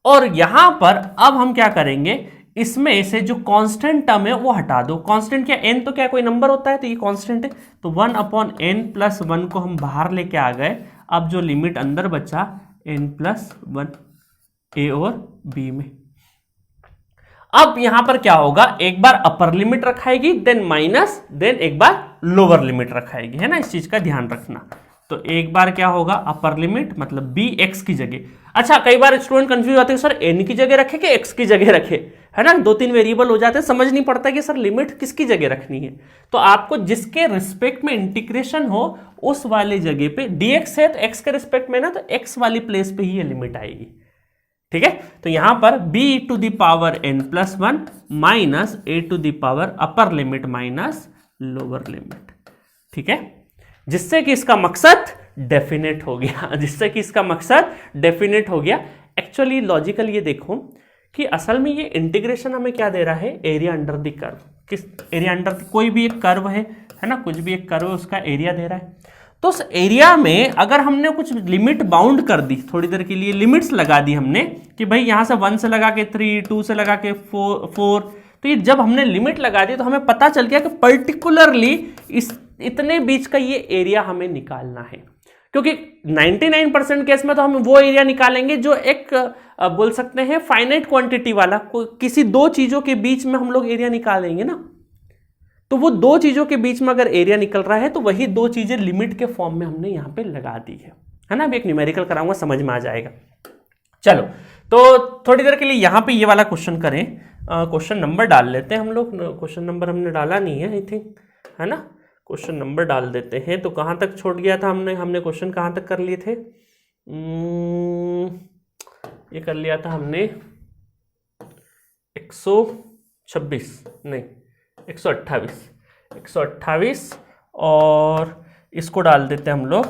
और यहां पर अब हम क्या करेंगे, इसमें से जो कांस्टेंट टर्म है वो हटा दो। कांस्टेंट क्या, n तो क्या कोई नंबर होता है, तो ये कांस्टेंट है, तो 1/n+1 को हम बाहर लेके आ गए। अब जो लिमिट अंदर बचा n+1 a और b में। अब यहां पर क्या होगा, एक बार अपर लिमिट रखाएगी, देन माइनस, देन एक बार लोअर लिमिट रखाएगी, है ना, इस चीज का ध्यान रखना। तो एक बार क्या होगा, अपर लिमिट मतलब b x की जगह। अच्छा, कई बार स्टूडेंट कंफ्यूज होते हैं सर n की जगह रखे कि x की जगह रखे, है ना, 2-3 वेरिएबल हो जाते हैं, समझ नहीं पड़ता कि सर लिमिट किसकी जगह रखनी है। तो आपको जिसके रिस्पेक्ट में इंटीग्रेशन हो उस वाले जगह पे, dx है तो x के रिस्पेक्ट में ना, तो x वाली प्लेस पे ही ये लिमिट आएगी। ठीक है, तो यहां पर b⁴ n+1 minus a⁴ upper limit minus lower limit. ठीक है, जिससे कि इसका मकसद डेफिनेट हो गया, जिससे कि इसका मकसद डेफिनेट हो गया। एक्चुअली लॉजिकल ये देखो कि असल में ये इंटीग्रेशन हमें क्या दे रहा है, एरिया अंडर द कर्व। किस एरिया अंडर, कोई भी एक कर्व है ना, कुछ भी एक कर्व है उसका एरिया दे रहा है। तो उस एरिया में अगर हमने कुछ लिमिट बाउंड कर दी, थोड़ी देर के लिए लिमिट्स लगा दी हमने कि भाई यहां से 1 से लगा के 3, 2 से लगा के 4, तो ये जब हमने लिमिट लगा दी तो हमें पता चल गया कि पर्टिकुलरली इस इतने बीच का ये एरिया हमें निकालना है, क्योंकि 99% केस में तो हम वो एरिया निकालेंगे जो एक बोल सकते हैं फाइनाइट क्वांटिटी वाला, किसी दो चीजों के बीच में हम लोग एरिया निकालेंगे ना, तो वो दो चीजों के बीच में अगर एरिया निकल रहा है तो वही दो चीजें लिमिट के फॉर्म में हमने यहां पे लगा दी है ना। अभी एक न्यूमेरिकल कराऊंगा, समझ में आ जाएगा। चलो, तो थोड़ी देर के लिए यहां पे ये वाला क्वेश्चन करें, क्वेश्चन नंबर डाल लेते हैं हम लोग, क्वेश्चन नंबर हमने डाला नहीं है आई थिंक, है ना, क्वेश्चन नंबर डाल देते हैं। तो कहां तक छोड़ गया था हमने क्वेश्चन कहां तक कर लिए थे, ये कर लिया था हमने 126 नहीं 128 और इसको डाल देते हैं हम लोग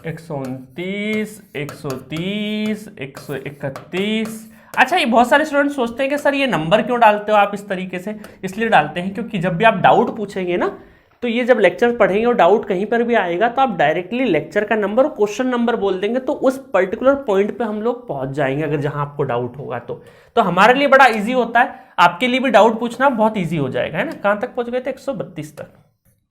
129, 130, 131। अच्छा, ये बहुत सारे स्टूडेंट सोचते हैं कि सर ये नंबर क्यों डालते हो आप इस तरीके से, इसलिए डालते हैं क्योंकि जब भी आप डाउट पूछेंगे ना, तो ये जब लेक्चर पढ़ेंगे और डाउट कहीं पर भी आएगा तो आप डायरेक्टली लेक्चर का नंबर और क्वेश्चन नंबर बोल देंगे, तो उस पर्टिकुलर पॉइंट पे हम लोग पहुंच जाएंगे अगर जहां आपको डाउट होगा तो हमारे लिए बड़ा इजी होता है, आपके लिए भी डाउट पूछना बहुत इजी हो जाएगा, है ना। कहां तक पहुंच गए थे, 132 तक।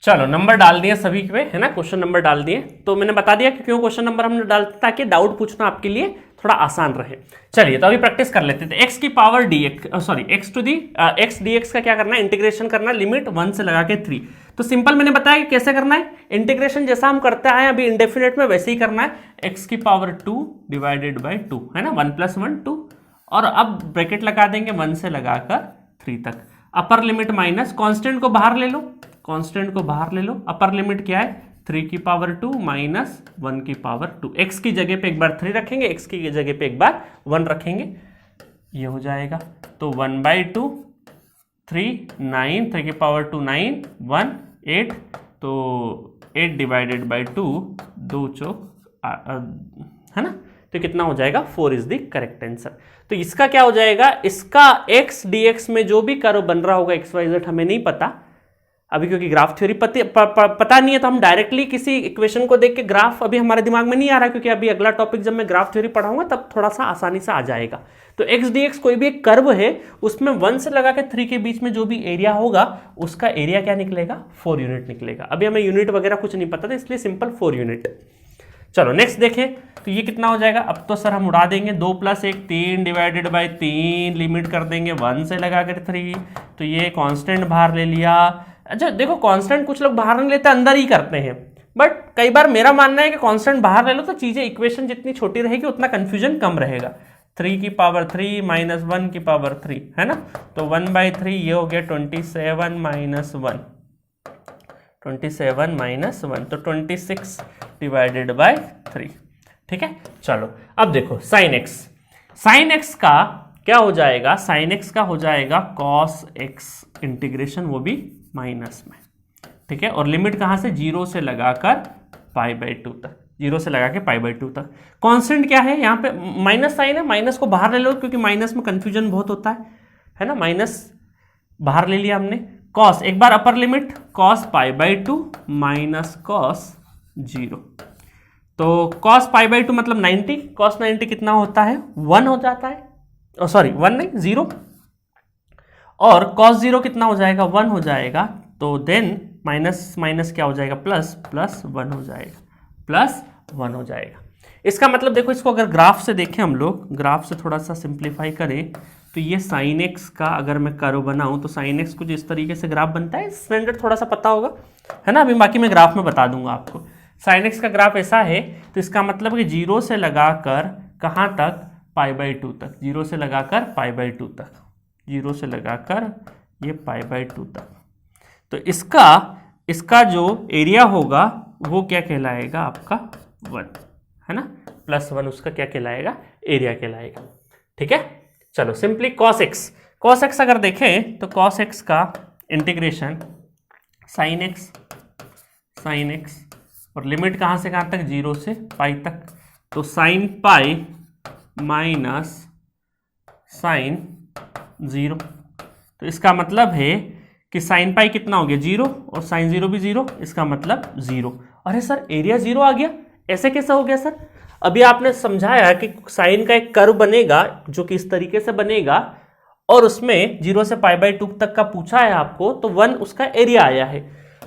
चलो, नंबर डाल दिए सभी पे, है ना, क्वेश्चन नंबर डाल दिए। तो मैंने बता दिया कि क्यों क्वेश्चन नंबर हमने डालते ताकि डाउट पूछना आपके लिए थोड़ा आसान रहे। चलिए, तो अभी प्रैक्टिस कर लेते थे। x की पावर x dx का क्या करना है, इंटीग्रेशन करना, लिमिट 1 से लगा के 3। तो सिंपल मैंने बताया कि कैसे करना है, इंटीग्रेशन जैसा हम करते आए अभी इंडेफिनेट में वैसे ही करना है, x की पावर 2 डिवाइडेड बाई 2, है ना, 1 + 1 2, और अब ब्रैकेट लगा देंगे 1 से लगाकर 3 तक। अपर लिमिट माइनस, कांस्टेंट को बाहर ले लो, कांस्टेंट को बाहर ले लो, अपर लिमिट क्या है 3 की पावर 2 माइनस 1 की पावर 2। x की जगह पे एक बार 3 रखेंगे, x की जगह पे एक बार 1 रखेंगे, ये हो जाएगा। तो 1/2 3 9, 3 की पावर 2 9 1 8, तो 8 डिवाइडेड बाई 2 2 चौक है ना, तो कितना हो जाएगा 4 इज द करेक्ट आंसर। तो इसका क्या हो जाएगा, इसका x dx में जो भी कर्व बन रहा होगा xyz हमें नहीं पता अभी, क्योंकि ग्राफ थ्योरी पता नहीं है, तो हम डायरेक्टली किसी इक्वेशन को देख के, ग्राफ अभी हमारे दिमाग में नहीं आ रहा है क्योंकि अभी अगला टॉपिक जब मैं ग्राफ थ्योरी पढ़ाऊंगा तब थोड़ा सा आसानी से आ जाएगा। तो x dx कोई भी एक कर्व है, उसमें 1 से लगा के 3 के बीच में जो भी एरिया होगा उसका एरिया क्या निकलेगा, 4 यूनिट निकलेगा। अभी हमें यूनिट वगैरह कुछ नहीं पता था, इसलिए सिंपल 4 यूनिट। चलो नेक्स्ट देखें, तो ये कितना हो जाएगा। अब तो सर हम उड़ा देंगे, 2 + 1 3 डिवाइडेड बाई 3, लिमिट कर देंगे 1 से लगा कर 3, तो ये कांस्टेंट बाहर ले लिया। अच्छा देखो कांस्टेंट कुछ लोग बाहर नहीं लेते, अंदर ही करते हैं, बट कई बार मेरा मानना है कि कांस्टेंट बाहर ले लो तो चीजें इक्वेशन जितनी छोटी रहेगी उतना कंफ्यूजन कम रहेगा। 3 की पावर 3 माइनस 1 की पावर 3 है ना, तो 1/3 ये हो गया 27 माइनस 1, 27 माइनस 1 तो 26 डिवाइडेड बाई 3। ठीक है, चलो अब देखो साइन एक्स, साइन एक्स का क्या हो जाएगा, साइन एक्स का हो जाएगा कॉस एक्स इंटीग्रेशन, वो भी माइनस में। ठीक है, और लिमिट कहाँ से, 0 से लगाकर π/2 तक, 0 से लगा के π/2 तक। कांस्टेंट क्या है यहाँ पे, माइनस साइन है, माइनस को बाहर ले लो क्योंकि माइनस में कंफ्यूजन बहुत होता है ना, माइनस बाहर ले लिया हमने। कॉस एक बार upper limit, cos π/2 minus cos 0, तो कॉस π/2 मतलब 90, कॉस 90 कितना होता है 1 हो जाता है, सॉरी 1 नहीं 0, और कॉस 0 कितना हो जाएगा 1 हो जाएगा, तो देन माइनस माइनस क्या हो जाएगा प्लस, प्लस 1 हो जाएगा, प्लस 1 हो जाएगा। इसका मतलब देखो, इसको अगर ग्राफ से देखें हम लोग, ग्राफ से थोड़ा सा सिंप्लीफाई करें तो ये साइन एक्स का अगर मैं कर्व बनाऊं तो साइन एक्स कुछ इस तरीके से ग्राफ बनता है, स्टैंडर्ड थोड़ा सा पता होगा है ना, अभी बाकी मैं ग्राफ में बता दूंगा आपको। साइन एक्स का ग्राफ ऐसा है, तो इसका मतलब कि 0 से लगाकर कहाँ तक, π/2 तक, 0 से लगाकर π/2 तक, 0 से लगाकर ये π/2 तक। तो इसका जो एरिया होगा वो क्या कहलाएगा आपका 1 है ना, +1 उसका क्या कहलाएगा, एरिया कहलाएगा। ठीक है, चलो सिंपली कॉस एक्स अगर देखें तो कॉस एक्स का इंटीग्रेशन साइन एक्स और लिमिट कहाँ से कहाँ तक, 0 से पाई तक, तो साइन पाई माइनस साइन 0, तो इसका मतलब है कि साइन पाई कितना हो गया 0 और साइन 0 भी 0, इसका मतलब 0। अरे सर एरिया 0 आ गया, ऐसे कैसे हो गया सर, अभी आपने समझाया कि साइन का एक कर्व बनेगा जो कि इस तरीके से बनेगा और उसमें 0 से π/2 तक का पूछा है आपको, तो 1 उसका एरिया आया है।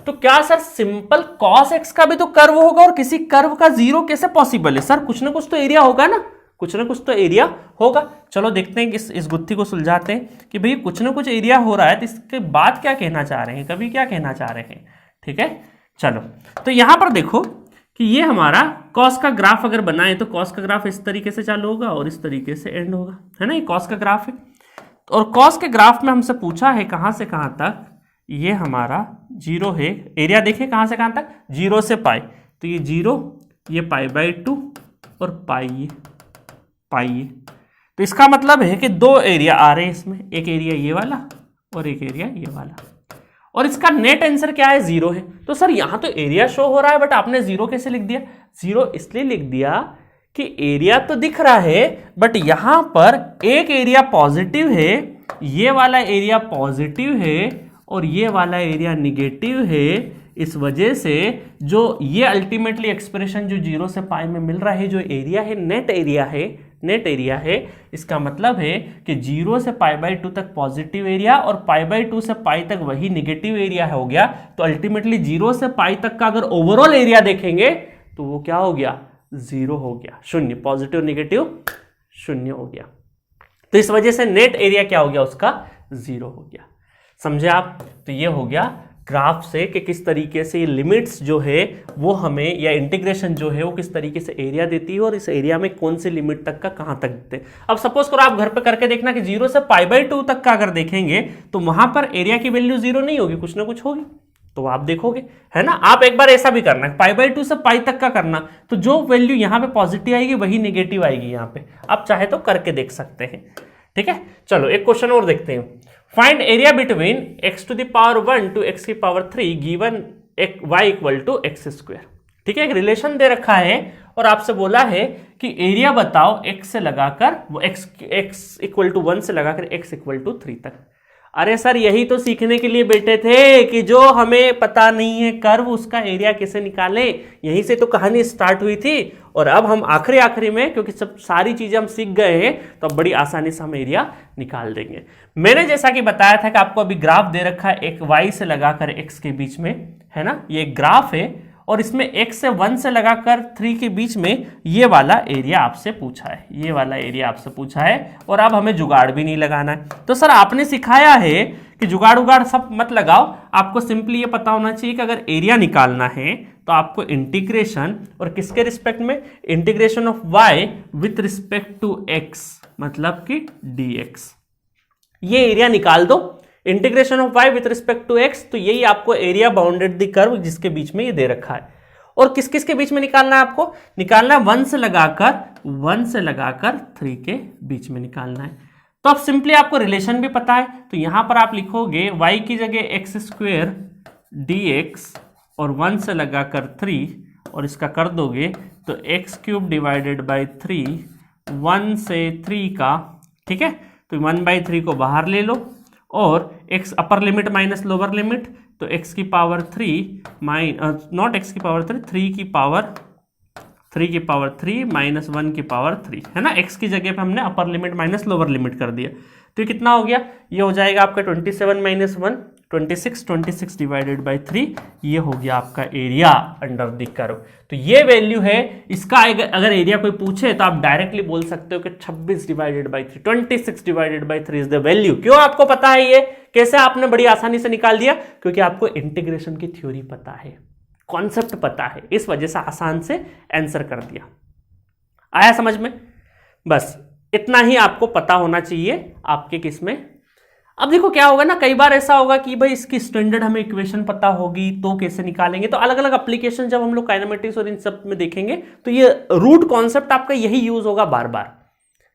तो क्या सर सिंपल कॉस एक्स का भी तो कर्व होगा और किसी कर्व का 0 कैसे पॉसिबल है सर, कुछ ना कुछ तो एरिया होगा ना, कुछ ना कुछ तो एरिया होगा। चलो देखते हैं कि इस गुत्थी को सुलझाते हैं कि भाई कुछ ना कुछ एरिया हो रहा है, तो इसके बाद क्या कहना चाह रहे हैं, कभी क्या कहना चाह रहे हैं। ठीक है, चलो तो यहां पर देखो कि ये हमारा कॉस का ग्राफ अगर बनाए तो कॉस का ग्राफ इस तरीके से चालू होगा और इस तरीके से एंड होगा, है ना, ये कॉस का ग्राफ है। और कॉस के ग्राफ में हमसे पूछा है कहां से कहां तक, ये हमारा 0 है, एरिया देखिए कहां से कहां तक, 0 से पाई, तो ये 0, ये π/2 और पाई, तो इसका मतलब है कि 2 एरिया आ रहे हैं इसमें, एक एरिया ये वाला और एक एरिया ये वाला, और इसका नेट आंसर क्या है 0 है। तो सर यहां तो एरिया शो हो रहा है बट आपने 0 कैसे लिख दिया, 0 इसलिए लिख दिया कि एरिया तो दिख रहा है बट यहां पर एक एरिया पॉजिटिव है, ये वाला एरिया पॉजिटिव है और ये वाला एरिया निगेटिव है, इस वजह से जो ये अल्टीमेटली एक्सप्रेशन जो 0 से पाई में मिल रहा है, जो एरिया है नेट एरिया है, इसका मतलब है कि 0 से π/2 तक पॉजिटिव एरिया और π/2 से पाई तक वही निगेटिव एरिया हो गया। तो अल्टीमेटली 0 से पाई तक का अगर ओवरऑल एरिया देखेंगे तो वो क्या हो गया, 0 हो गया, शून्य, पॉजिटिव निगेटिव 0 हो गया। तो इस वजह से नेट एरिया क्या हो गया, उसका 0 हो गया। समझे आप, तो ये हो गया ग्राफ से कि किस तरीके से ये लिमिट्स जो है वो हमें, या इंटीग्रेशन जो है वो किस तरीके से एरिया देती है और इस एरिया में कौन सी लिमिट तक का कहां तक देते हैं। अब सपोज करो आप घर पे करके देखना कि 0 से π/2 तक का अगर देखेंगे तो वहां पर एरिया की वैल्यू 0 नहीं होगी, कुछ ना कुछ होगी, तो आप देखोगे, है ना। आप एक बार ऐसा भी करना है, π/2 से पाई तक का करना, तो जो वैल्यू यहाँ पे पॉजिटिव आएगी वही निगेटिव आएगी यहाँ पे, आप चाहे तो करके देख सकते हैं। ठीक है, चलो एक क्वेश्चन और देखते हैं। Find area between x⁴ to x⁴ given y = x²। ठीक है, एक रिलेशन दे रखा है और आपसे बोला है कि एरिया बताओ x से लगाकर वो x = 1 से लगाकर x = 3 तक। अरे सर यही तो सीखने के लिए बैठे थे कि जो हमें पता नहीं है कर्व, उसका एरिया कैसे निकालें, यहीं से तो कहानी स्टार्ट हुई थी। और अब हम आखिरी में, क्योंकि सब सारी चीजें हम सीख गए हैं, तो अब बड़ी आसानी से हम एरिया निकाल देंगे। मैंने जैसा कि बताया था कि आपको अभी ग्राफ दे रखा है एक y से लगाकर x के बीच में, है ना, ये एक ग्राफ है और इसमें x से 1 से लगाकर 3 के बीच में ये वाला एरिया आपसे पूछा है, ये वाला एरिया आपसे पूछा है। और अब हमें जुगाड़ भी नहीं लगाना है। तो सर आपने सिखाया है कि जुगाड़ उगाड़ सब मत लगाओ, आपको सिंपली ये पता होना चाहिए कि अगर एरिया निकालना है तो आपको इंटीग्रेशन, और किसके रिस्पेक्ट में, integration of y with respect to x, मतलब कि dx। ये एरिया निकाल दो, integration of y with respect to x, तो यही आपको एरिया बाउंडेड द कर्व जिसके बीच में ये दे रखा है। और किस किस के बीच में निकालना है आपको, निकालना है 1 से लगाकर 3 के बीच में निकालना है। तो अब सिंपली आपको रिलेशन भी पता है, तो यहां पर आप लिखोगे y की जगह x स्क्वायर dx और 1 से लगाकर 3 और इसका कर दोगे तो x क्यूब डिवाइडेड बाई 3, 1 से 3 का, ठीक है, तो 1/3 को बाहर ले लो और x upper limit minus lower limit, तो x की पावर 3 नॉट x की पावर 3 की पावर 3 माइनस 1 की पावर 3 है ना। x की जगह पे हमने upper limit minus lower limit कर दिया, तो ये कितना हो गया, ये हो जाएगा आपका 27 माइनस 1 26 डिवाइडेड बाई 3, ये हो गया आपका एरिया अंडर द कर्व। तो ये वैल्यू है इसका। अगर एरिया कोई पूछे तो आप डायरेक्टली बोल सकते हो कि 26 divided by 3, 26 divided by 3 is the value. क्यों आपको पता है ये, कैसे आपने बड़ी आसानी से निकाल दिया, क्योंकि आपको इंटीग्रेशन की थ्योरी पता है, कॉन्सेप्ट पता है, इस वजह से आसान से आंसर कर दिया। आया समझ में, बस इतना ही आपको पता होना चाहिए आपके किस में। अब देखो क्या होगा ना, कई बार ऐसा होगा कि भाई इसकी स्टैंडर्ड हमें इक्वेशन पता होगी तो कैसे निकालेंगे, तो अलग अलग एप्लीकेशन जब हम लोग काइनेमेटिक्स और इन सब में देखेंगे तो ये रूट कॉन्सेप्ट आपका यही यूज होगा बार बार,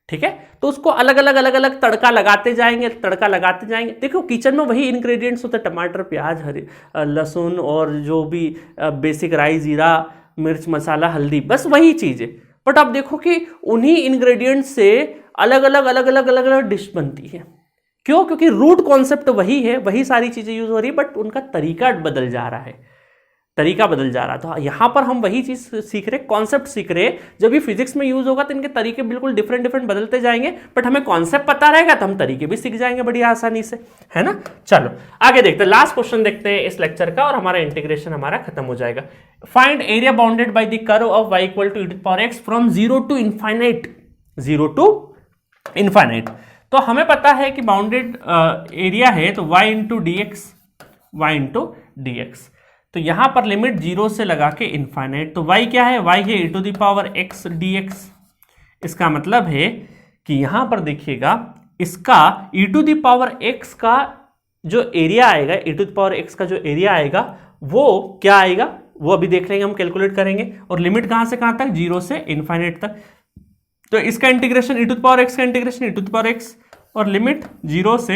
ठीक है। तो उसको अलग अलग तड़का लगाते जाएंगे। देखो किचन में वही इंग्रेडिएंट्स होते हैं, टमाटर, प्याज, हरी लहसुन और जो भी बेसिक राई, जीरा, मिर्च, मसाला, हल्दी, बस वही चीज है। बट आप देखो कि उन्हीं इंग्रेडिएंट्स से अलग अलग डिश बनती है। क्यों, क्योंकि रूट कॉन्सेप्ट वही है, वही सारी चीजें यूज हो रही है, बट उनका तरीका बदल जा रहा है, तो यहां पर हम वही चीज सीख रहे, कॉन्सेप्ट सीख रहे। जब ये फिजिक्स में यूज होगा तो इनके तरीके बिल्कुल डिफरेंट बदलते जाएंगे, बट हमें कॉन्सेप्ट पता रहेगा तो हम तरीके भी सीख जाएंगे बड़ी आसानी से, है ना। चलो आगे देखते हैं, लास्ट क्वेश्चन देखते हैं इस लेक्चर का और हमारा इंटीग्रेशन हमारा खत्म हो जाएगा। Find area bounded by the curve of y equal to e⁻x from 0 to infinite. तो हमें पता है कि बाउंडेड एरिया है तो y इंटू dx, तो यहां पर लिमिट 0 से लगा के इनफाइनाइट, तो y क्या है, y है e⁻x dx। इसका मतलब है कि यहां पर देखिएगा इसका e⁻x का जो एरिया आएगा, e⁻x का जो एरिया आएगा वो क्या आएगा, वो अभी देख लेंगे, हम कैलकुलेट करेंगे। और लिमिट कहां से कहां तक, 0 से इनफाइनाइट तक। तो इसका इंटीग्रेशन e⁻x का इंटीग्रेशन e⁻x और लिमिट 0 से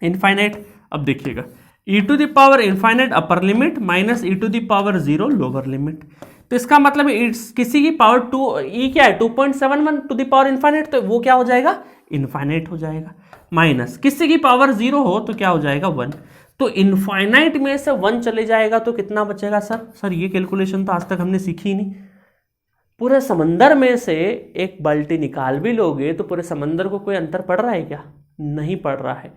इनफाइनाइट। अब देखिएगा e⁻ upper limit minus e⁻0 lower limit, तो इसका मतलब किसी की पावर 2 e क्या है 2.71 टू द पावर इनफाइनाइट, तो वो क्या हो जाएगा, इनफाइनाइट हो जाएगा। माइनस किसी की पावर 0 हो तो क्या हो जाएगा 1, तो इनफाइनाइट में से 1 चले जाएगा तो कितना बचेगा सर ये कैलकुलेशन तो आज तक हमने सीखी ही नहीं। पूरे समंदर में से एक बाल्टी निकाल भी लोगे तो पूरे समंदर को कोई अंतर पड़ रहा है क्या, नहीं पड़ रहा है,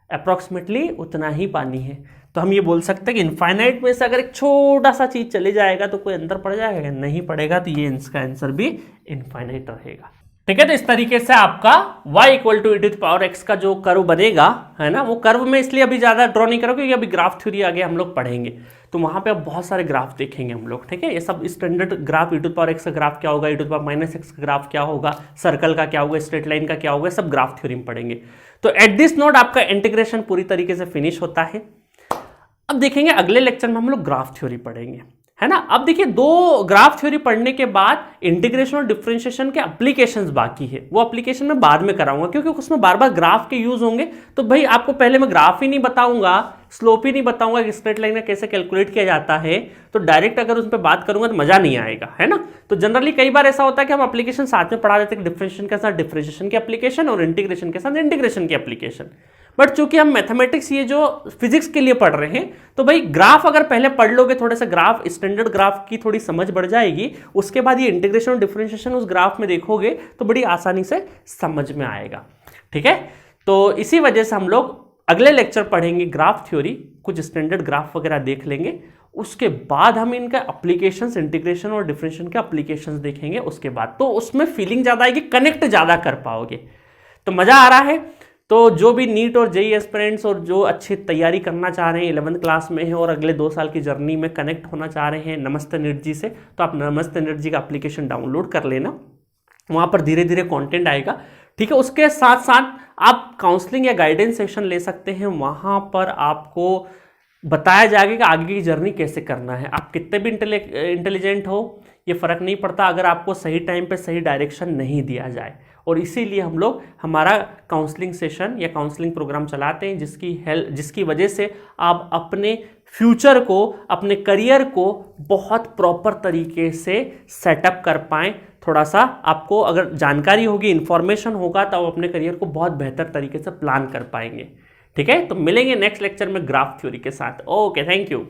अप्रॉक्सीमेटली उतना ही पानी है। तो हम ये बोल सकते हैं कि इनफाइनाइट में से अगर एक छोटा सा चीज चले जाएगा तो कोई अंतर पड़ जाएगा, नहीं पड़ेगा, तो ये इसका आंसर भी इनफाइनाइट रहेगा, ठीक है। तो इस तरीके से आपका y इक्वल टू e⁻x का जो कर्व बनेगा, है ना, वो कर्व में इसलिए अभी ज्यादा ड्रॉ नहीं करोगे क्योंकि अभी ग्राफ थ्योरी आगे हम लोग पढ़ेंगे, तो वहां पे अब बहुत सारे ग्राफ देखेंगे हम लोग, ठीक है। ये सब स्टैंडर्ड ग्राफ, e⁻x का ग्राफ क्या होगा, e⁻x का ग्राफ क्या होगा, सर्कल का क्या होगा, स्ट्रेट लाइन का क्या होगा, सब ग्राफ थ्योरी में पढ़ेंगे। तो एट दिस नोट आपका इंटीग्रेशन पूरी तरीके से फिनिश होता है। अब देखेंगे अगले लेक्चर में हम लोग ग्राफ थ्योरी पढ़ेंगे, है ना। अब देखिए 2 ग्राफ थ्योरी पढ़ने के बाद इंटीग्रेशन और डिफरेंशिएशन के एप्लीकेशंस बाकी है, वो एप्लीकेशन मैं बाद में कराऊंगा क्योंकि उसमें बार बार ग्राफ के यूज होंगे। तो भाई आपको पहले मैं ग्राफ ही नहीं बताऊंगा, स्लोप ही नहीं बताऊंगा कि स्ट्रेट लाइन का कैसे कैलकुलेट किया जाता है, तो डायरेक्ट अगर उस पर बात करूंगा तो मजा नहीं आएगा, है ना। तो जनरली कई बार ऐसा होता है कि हम एप्लीकेशन साथ में पढ़ा देते हैं, डिफरेंशिएशन के साथ डिफरेंशिएशन की एप्लीकेशन और इंटीग्रेशन के साथ इंटीग्रेशन की एप्लीकेशन। बट चूंकि हम मैथमेटिक्स ये जो फिजिक्स के लिए पढ़ रहे हैं, तो भाई ग्राफ अगर पहले पढ़ लोगे, थोड़ा सा ग्राफ, स्टैंडर्ड ग्राफ की थोड़ी समझ बढ़ जाएगी, उसके बाद ये इंटीग्रेशन और डिफरेंशिएशन उस ग्राफ में देखोगे तो बड़ी आसानी से समझ में आएगा, ठीक है। तो इसी वजह से हम लोग अगले लेक्चर पढ़ेंगे ग्राफ थ्योरी, कुछ स्टैंडर्ड ग्राफ वगैरह देख लेंगे। उसके बाद हम इनका एप्लीकेशंस, इंटीग्रेशन और डिफरेंशिएशन के एप्लीकेशंस देखेंगे उसके बाद, तो उसमें फीलिंग ज़्यादा आएगी, कनेक्ट ज़्यादा कर पाओगे। तो मज़ा आ रहा है। तो जो भी नीट और जेईई एस्पिरेंट्स और जो अच्छी तैयारी करना चाह रहे हैं, 11th क्लास में हैं और अगले 2 साल की जर्नी में कनेक्ट होना चाह रहे हैं नमस्ते नीट जी से, तो आप नमस्ते नीट जी का एप्लीकेशन डाउनलोड कर लेना। वहाँ पर धीरे धीरे कंटेंट आएगा, ठीक है। उसके साथ साथ आप काउंसलिंग या गाइडेंस सेशन ले सकते हैं, वहाँ पर आपको बताया जाएगा कि आगे की जर्नी कैसे करना है। आप कितने भी इंटेलिजेंट हो, ये फ़र्क नहीं पड़ता अगर आपको सही टाइम पे सही डायरेक्शन नहीं दिया जाए। और इसीलिए हम लोग हमारा काउंसलिंग सेशन या काउंसलिंग प्रोग्राम चलाते हैं, जिसकी वजह से आप अपने फ्यूचर को, अपने करियर को बहुत प्रॉपर तरीके से सेटअप कर पाएँ। थोड़ा सा आपको अगर जानकारी होगी, इन्फॉर्मेशन होगा, तो आप अपने करियर को बहुत बेहतर तरीके से प्लान कर पाएंगे, ठीक है। तो मिलेंगे नेक्स्ट लेक्चर में ग्राफ थ्योरी के साथ। Okay, thank you.